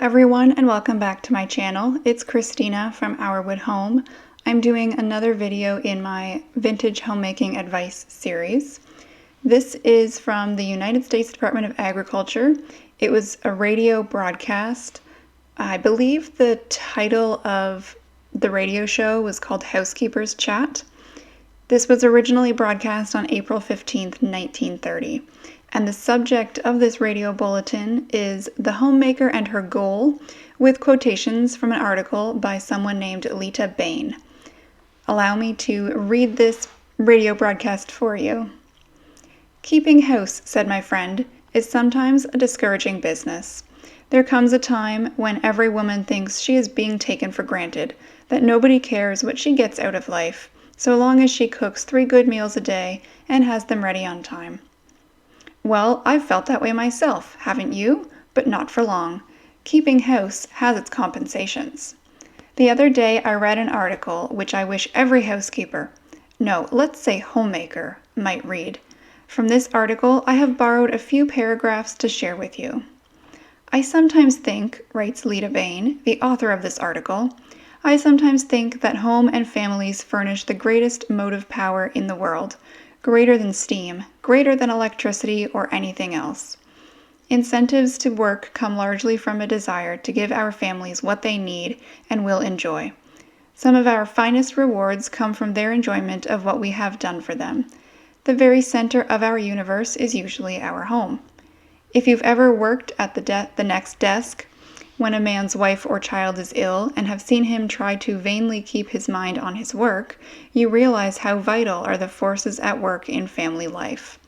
everyone, and welcome back to my channel. It's Christina from Our Wood Home. I'm doing another video in my Vintage Homemaking Advice series. This is from the United States Department of Agriculture. It was a radio broadcast. I believe the title of the radio show was called Housekeepers Chat. This was originally broadcast on April 15th, 1930. And the subject of this radio bulletin is The Homemaker and Her Goal, with quotations from an article by someone named Lita Bain. Allow me to read this radio broadcast for you. Keeping house, said my friend, is sometimes a discouraging business. There comes a time when every woman thinks she is being taken for granted, that nobody cares what she gets out of life, so long as she cooks 3 good meals a day and has them ready on time. Well, I've felt that way myself, haven't you? But not for long. Keeping house has its compensations. The other day I read an article which I wish every housekeeper, no, let's say homemaker, might read. From this article I have borrowed a few paragraphs to share with you. I sometimes think, writes Lita Bain, the author of this article, I sometimes think that home and families furnish the greatest motive power in the world, greater than steam, greater than electricity or anything else. Incentives to work come largely from a desire to give our families what they need and will enjoy. Some of our finest rewards come from their enjoyment of what we have done for them. The very center of our universe is usually our home. If you've ever worked at the next desk when a man's wife or child is ill and have seen him try to vainly keep his mind on his work, you realize how vital are the forces at work in family life.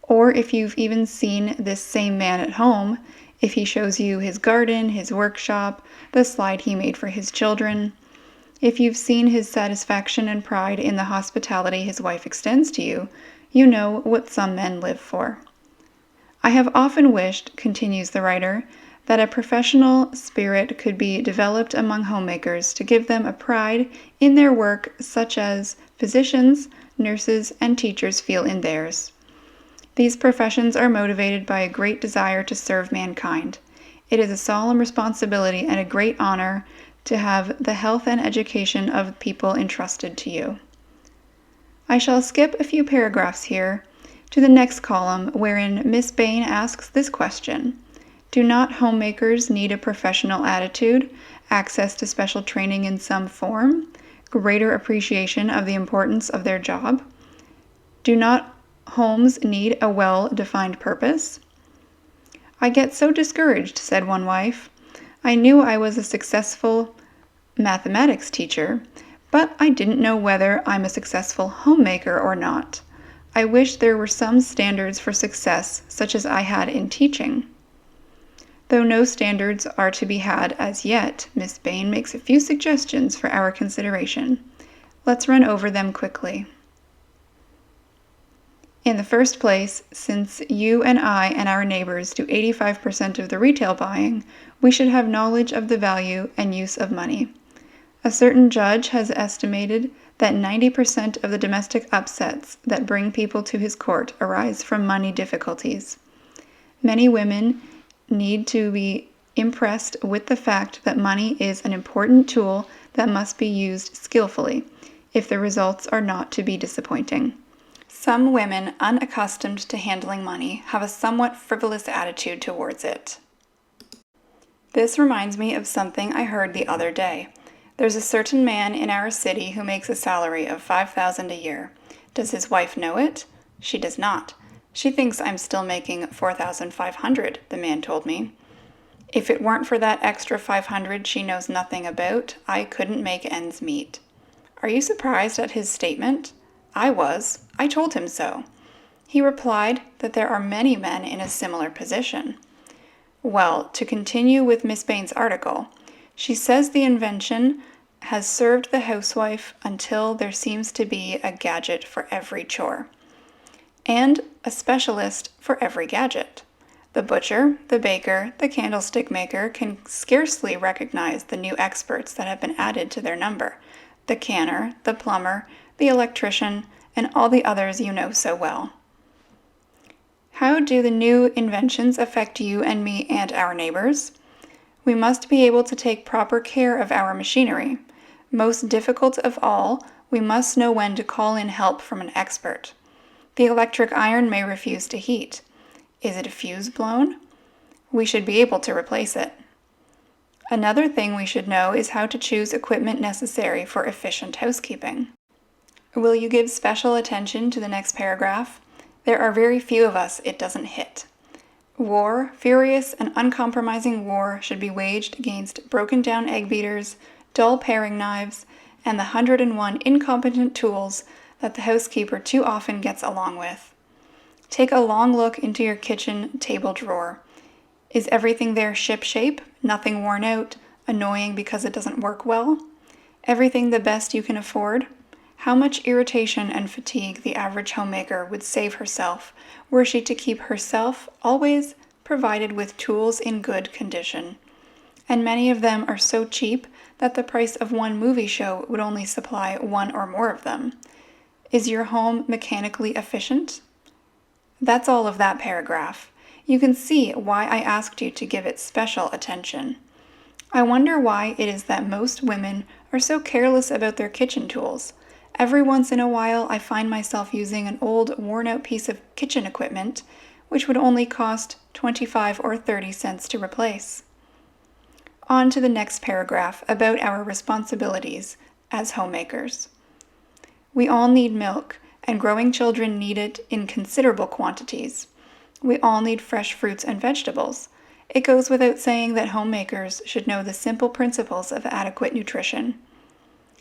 Or if you've even seen this same man at home, if he shows you his garden, his workshop, the slide he made for his children, if you've seen his satisfaction and pride in the hospitality his wife extends to you, you know what some men live for. I have often wished, continues the writer, that a professional spirit could be developed among homemakers to give them a pride in their work such as physicians, nurses, and teachers feel in theirs. These professions are motivated by a great desire to serve mankind. It is a solemn responsibility and a great honor to have the health and education of people entrusted to you. I shall skip a few paragraphs here to the next column wherein Miss Bain asks this question. Do not homemakers need a professional attitude, access to special training in some form, greater appreciation of the importance of their job? Do not homes need a well-defined purpose? I get so discouraged, said one wife. I knew I was a successful mathematics teacher, but I didn't know whether I'm a successful homemaker or not. I wish there were some standards for success such as I had in teaching. Though no standards are to be had as yet, Miss Bain makes a few suggestions for our consideration. Let's run over them quickly. In the first place, since you and I and our neighbors do 85% of the retail buying, we should have knowledge of the value and use of money. A certain judge has estimated that 90% of the domestic upsets that bring people to his court arise from money difficulties. Many women need to be impressed with the fact that money is an important tool that must be used skillfully, if the results are not to be disappointing. Some women unaccustomed to handling money have a somewhat frivolous attitude towards it. This reminds me of something I heard the other day. There's a certain man in our city who makes a salary of $5,000 a year. Does his wife know it? She does not. She thinks I'm still making $4,500, the man told me. If it weren't for that extra $500 she knows nothing about, I couldn't make ends meet. Are you surprised at his statement? I was. I told him so. He replied that there are many men in a similar position. Well, to continue with Miss Bain's article, she says the invention has served the housewife until there seems to be a gadget for every chore, and a specialist for every gadget. The butcher, the baker, the candlestick maker can scarcely recognize the new experts that have been added to their number, the canner, the plumber, the electrician, and all the others you know so well. How do the new inventions affect you and me and our neighbors? We must be able to take proper care of our machinery. Most difficult of all, we must know when to call in help from an expert. The electric iron may refuse to heat. Is it a fuse blown? We should be able to replace it. Another thing we should know is how to choose equipment necessary for efficient housekeeping. Will you give special attention to the next paragraph? There are very few of us it doesn't hit. War, furious and uncompromising war, should be waged against broken-down egg beaters, dull paring knives, and the 101 incompetent tools that the housekeeper too often gets along with. Take a long look into your kitchen table drawer. Is everything there ship-shape, nothing worn out, annoying because it doesn't work well? Everything the best you can afford? How much irritation and fatigue the average homemaker would save herself were she to keep herself always provided with tools in good condition. And many of them are so cheap that the price of one movie show would only supply one or more of them. Is your home mechanically efficient? That's all of that paragraph. You can see why I asked you to give it special attention. I wonder why it is that most women are so careless about their kitchen tools. Every once in a while, I find myself using an old, worn-out piece of kitchen equipment, which would only cost 25 or 30 cents to replace. On to the next paragraph about our responsibilities as homemakers. We all need milk, and growing children need it in considerable quantities. We all need fresh fruits and vegetables. It goes without saying that homemakers should know the simple principles of adequate nutrition.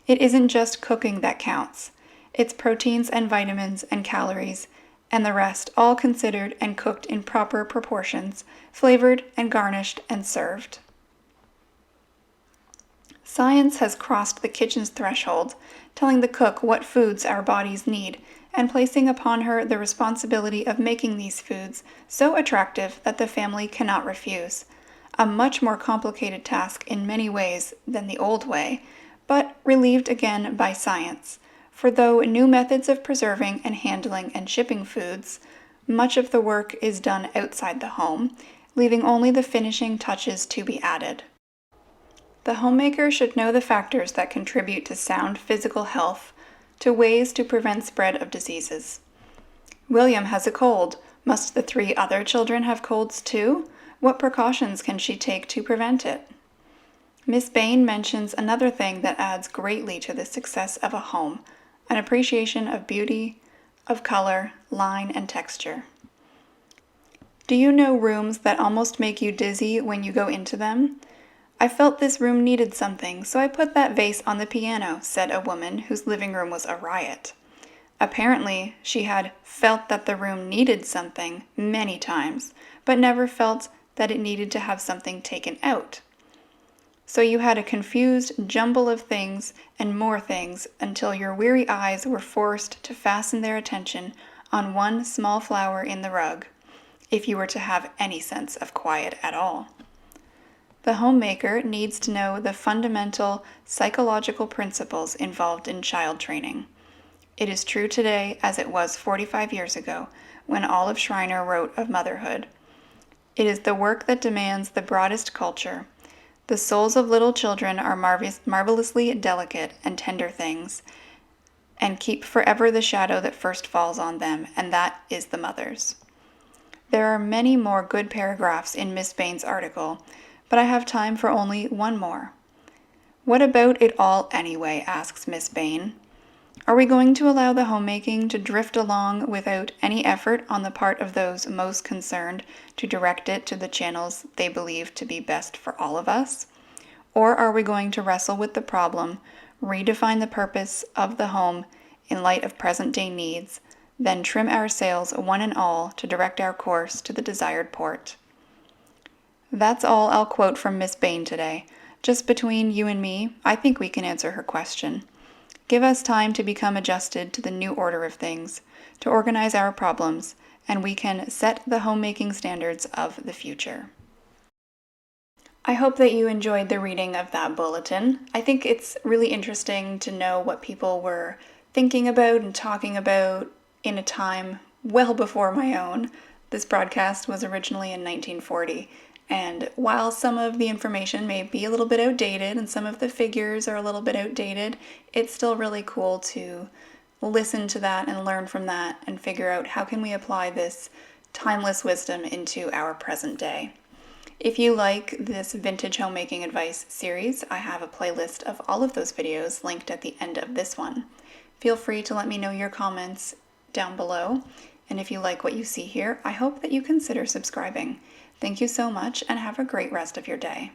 It isn't just cooking that counts. It's proteins and vitamins and calories, and the rest all considered and cooked in proper proportions, flavored and garnished and served. Science has crossed the kitchen's threshold, telling the cook what foods our bodies need, and placing upon her the responsibility of making these foods so attractive that the family cannot refuse. A much more complicated task in many ways than the old way, but relieved again by science. For though new methods of preserving and handling and shipping foods, much of the work is done outside the home, leaving only the finishing touches to be added. The homemaker should know the factors that contribute to sound physical health, to ways to prevent spread of diseases. William has a cold. Must the 3 other children have colds too? What precautions can she take to prevent it? Miss Bain mentions another thing that adds greatly to the success of a home, an appreciation of beauty, of color, line, and texture. Do you know rooms that almost make you dizzy when you go into them? I felt this room needed something, so I put that vase on the piano, said a woman whose living room was a riot. Apparently, she had felt that the room needed something many times, but never felt that it needed to have something taken out. So you had a confused jumble of things and more things until your weary eyes were forced to fasten their attention on one small flower in the rug, if you were to have any sense of quiet at all. The homemaker needs to know the fundamental psychological principles involved in child training. It is true today as it was 45 years ago when Olive Schreiner wrote of motherhood. It is the work that demands the broadest culture. The souls of little children are marvelously delicate and tender things, and keep forever the shadow that first falls on them, and that is the mother's. There are many more good paragraphs in Miss Bain's article, but I have time for only one more. What about it all anyway, asks Miss Bain. Are we going to allow the homemaking to drift along without any effort on the part of those most concerned to direct it to the channels they believe to be best for all of us? Or are we going to wrestle with the problem, redefine the purpose of the home in light of present-day needs, then trim our sails one and all to direct our course to the desired port? That's all I'll quote from Miss Bain today. Just between you and me, I think we can answer her question. Give us time to become adjusted to the new order of things, to organize our problems, and we can set the homemaking standards of the future. I hope that you enjoyed the reading of that bulletin. I think it's really interesting to know what people were thinking about and talking about in a time well before my own. This broadcast was originally in 1940, And while some of the information may be a little bit outdated and some of the figures are a little bit outdated, it's still really cool to listen to that and learn from that and figure out how can we apply this timeless wisdom into our present day. If you like this vintage homemaking advice series, I have a playlist of all of those videos linked at the end of this one. Feel free to let me know your comments down below, and if you like what you see here, I hope that you consider subscribing. Thank you so much and have a great rest of your day.